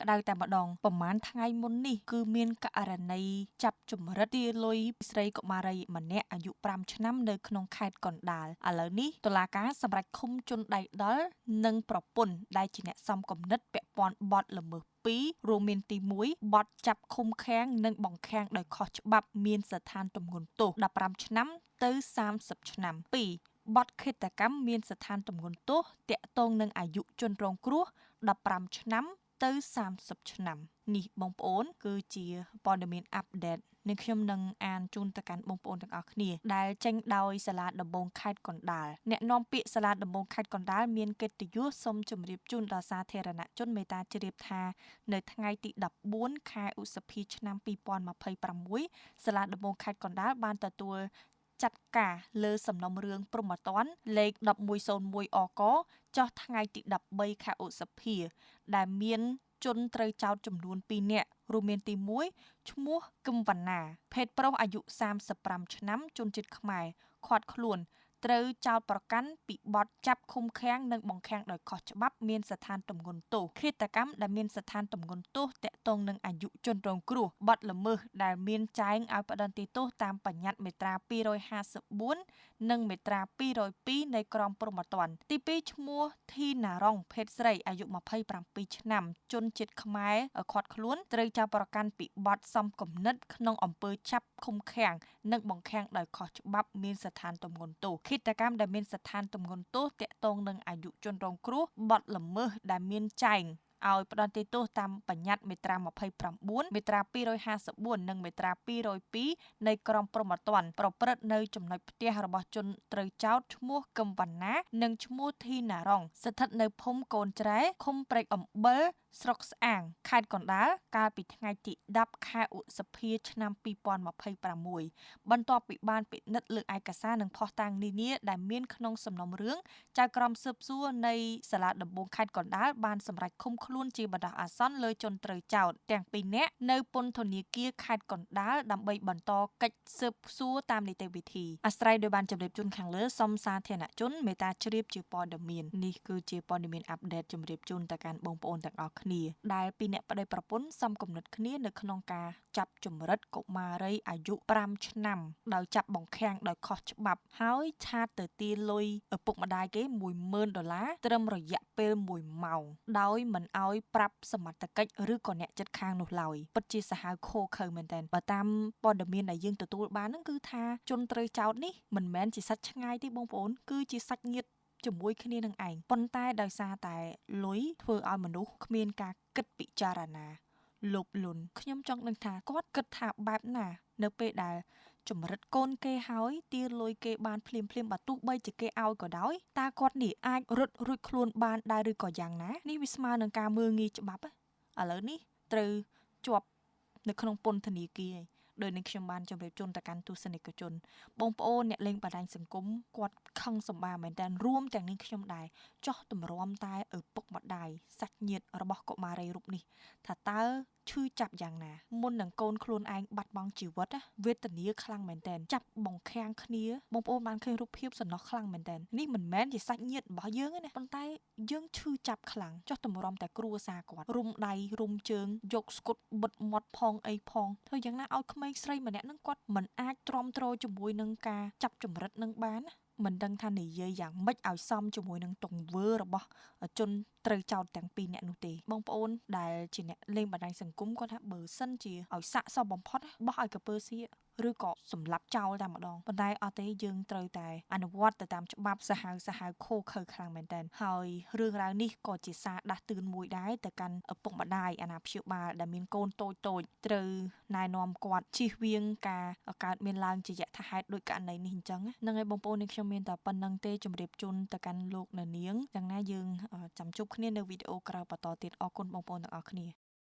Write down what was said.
ក្តៅតែម្ដងប្រហែលថ្ងៃមុននេះគឺមានករណីចាប់ចម្រិតទារលុយស្រីកុមារីម្នាក់អាយុ5ឆ្នាំនៅក្នុងខេត្តកណ្ដាលឥឡូវនេះតុលាការសម្រេចឃុំជនដៃដល់និងប្រពន្ធដែលជាអ្នកសំគំនិតពាក់ព័ន្ធបទល្មើសរួមមានទី1បទចាប់ឃុំឃាំងនិងបង្ខាំងដោយខុសច្បាប់មានស្ថានទម្ងន់ទោស15ឆ្នាំទៅ30ឆ្នាំ2បទឃាតកម្មមានស្ថានទម្ងន់ទោសតាក់ទងនឹងអាយុជនរងគ្រោះ15ឆ្នាំទៅ30ឆ្នាំនេះបងប្អូនគឺជាព័ត៌មានអាប់ដេតនេះខ្ញុំនឹងអានជូនទៅកាន់បងប្អូនទាំងអស់គ្នាដែលចេញដោយសាលាដំបងខេត្តកណ្ដាលអ្នកនាំពាក្យសាលាដំបងខេត្តកណ្ដាលមានកិត្តិយសសូមជម្រាបជូនដល់សាធារណជនមេត្តាជ្រាបថានៅថ្ងៃទី14ខែឧសភាឆ្នាំ2026សាលាដំបងខេត្តកណ្ដាលបានទទួលចាត់ការលើសំណុំរឿងព្រហ្មទណ្ឌលេខ1101អកចុះថ្ងៃទី13ខែឧសភាដែលមានជនត្រូវចោទចំនួន2នាក់រួមមានទី1ឈ្មោះគឹមវណ្ណាភេទប្រុសអាយុ35ឆ្នាំជនជាតិខ្មែរឃាត់ខ្លួនត្រូវចោទប្រកាន់ពីបទចាប់ឃុំឃាំងនិងបង្ខាំងដោយខុសច្បាប់មានស្ថានទម្ងន់ទោសឃាតកម្មដែលមានស្ថានទម្ងន់ទោសតាក់ទងនឹងអាយុជនរងគ្រោះបទល្មើសដែលមានចែងឲ្យផ្តន្ទាទោសតាមបញ្ញត្តិមាត្រា254និងមាត្រា202នៃក្រមព្រហ្មទណ្ឌទី2ឈ្មោះធីណារ៉ុងភេទស្រីអាយុ27ឆ្នាំជនជាតិខ្មែរឃាត់ខ្លួនត្រូវចោទប្រកាន់ពីបទសំគំនិតក្នុងអំពើចាប់ឃុំឃាំងនិងបង្ខាំងដោយខុសច្បាប់មានស្ថានទម្ងន់ទោសឃាតកម្មដែលមានស្ថានទម្ងន់ទោសតាក់ទងនឹងអាយុជនរងគ្រោះបទល្មើសដែលមានចែងឲ្យផ្តន្ទាទោសតាមបញ្ញត្តិមាត្រា29មាត្រា254និងមាត្រា202នៃក្រមព្រហ្មទណ្ឌប្រព្រឹត្តនៅចំណុចផ្ទះរបស់ជនត្រូវចោទឈ្មោះកឹមវណ្ណានិងឈ្មោះធីណារ៉ុងស្ថិតនៅភូមិកូនច្រែឃុំព្រែកអំបិលស្រុកស្អាងខេត្តកណ្ដាលកាលពីថ្ងៃទី10ខែឧសភាឆ្នាំ2026បន្ទាប់ពីបានពិនិត្យលើឯកសារនិងភស្តុតាងនានាដែលមានក្នុងសំណុំរឿងចៅក្រមស៊ើបសួរនៃសាលាដំបងខេត្តកណ្ដាលបានសម្រេចឃុំខ្លួនជាបណ្ដោះអាសន្នលើជនត្រូវចោទទាំងពីរនាក់នៅពន្ធនាគារខេត្តកណ្ដាលដើម្បីបន្តកិច្ចស៊ើបសួរតាមនីតិវិធីអាស្រ័យដោយបានជម្រាបជូនខាងលើសូមសាធារណជនមេត្តាជ្រាបជាព័ត៌មាននេះគឺជាព័ត៌មានអាប់ដេតជម្រាបជូនទៅកាន់បងប្អូនទាំងអស់គ្នាដែលពីអ្នកប្តីប្រពន្ធសំគំនិតគ្នានៅក្នុងការចាប់ចម្រិតកុមារីអាយុ5ឆ្នាំដោយចាប់បង្ខាំងដោយខុសច្បាប់ហើយឆាតទៅទារលុយឪពុកម្ដាយគេ$10,000ត្រឹមរយៈពេល1ម៉ោងដោយមិនអោយប្រាប់សមត្ថកិច្ចឬក៏អ្នកជិតខាងនោះឡើយពិតជាសាហាវឃោឃៅមែនតើបើតាមព័ត៌មានដែលយើងទទួលបានហ្នឹងគឺថាជនត្រូវចោទនេះមិនមែនជាសាច់ឆ្ងាយទេបងប្អូនគឺជាសាច់ញាតិជាមួយគ្នានឹងឯងប៉ុន្តែដោយសារតែលុយធ្វើឲ្យមនុស្សគ្មានការគិតពិចារណាលោភលន់ខ្ញុំចង់ដឹងថាគាត់គិតថាបែបណានៅពេលដែលចម្រិតកូនគេហើយទារលុយគេបានភ្លាមបើទោះបីជាគេឲ្យក៏ដោយតើគាត់នេះអាចរត់រួចខ្លួនបានដែរឬក៏យ៉ាងណានេះវាស្មើនឹងការមើលងាយច្បាប់ឥឡូវនេះត្រូវជាប់នៅក្នុងពន្ធនាគារដោយនឹងខ្ញុំបានជម្រាបជូនទៅកាន់ទស្សនិកជនបងប្អូនអ្នកលេងបណ្ដាញសង្គមគាត់ខឹងសម្បាមែនតើរួមទាំងនេះខ្ញុំដែរចោះទម្រាំតែឪពុកម្ដាយសាច់ញាតិរបស់កុមារីរូបនេះថាតើឈឺចាប់យ៉ាងណាមុននឹងកូនខ្លួនឯងបាត់បង់ជីវិតវេទនាខ្លាំងមែនតើចាប់បង្ខាំងគ្នាបងប្អូនបានឃើញរូបភាពសំណោះខ្លាំងមែនតើនេះមិនមែនជាសាច់ញាតិរបស់យើងទេណាប៉ុន្តែយើងឈឺចាប់ខ្លាំងចោះទម្រាំតែគ្រួសារគាត់រុំដៃរុំជើងយកស្គុតបិទមាត់ផងអីផងធ្វើយ៉ាងណាឲ្យក្មេងស្រីម្នាក់ហ្នឹងគាត់មិនអាចទ្រាំទ្រជាមួយនឹងការចាប់ចម្រិតនឹងបានណាមិនដឹងថានិយាយយ៉ាងម៉េចឲ្យសមជាមួយនឹងទង្វើរបស់ជនត្រូវចោទទាំងពីរអ្នកនោះទេបងប្អូនដែលជាអ្នកលេងបណ្ដាញសង្គមគាត់ថាបើសិនជាឲ្យសាក់សពបំផុតបោះឲ្យកពើសៀឬក៏សម្លាប់ចោលតែម្ដងប៉ុន្តែអត់ទេយើងត្រូវតែអនុវត្តទៅតាមច្បាប់សាហាវខូខើខ្លាំងមែនតើហើយរឿងរ៉ាវនេះក៏ជាសារដាស់តឿនមួយដែរទៅកាន់ឪពុកម្ដាយអាណាព្យាបាលដែលមានកូនតូចត្រូវណែនាំគាត់ជៀសវាងការកើតមានឡើងជាយថាហេតុដោយករណីនេះអញ្ចឹងហ្នឹងហើយបងប្អូននេះខ្ញុំមានតែប៉ុណ្្នឹងទេជម្រាបជូនទៅកាន់លោកអ្នកនាងយ៉ាងណាយើងចាំជួបគ្នានៅវីដេអូក្រោយបន្តទៀតអរគុណបងប្អូនទាំងអស់គ្នា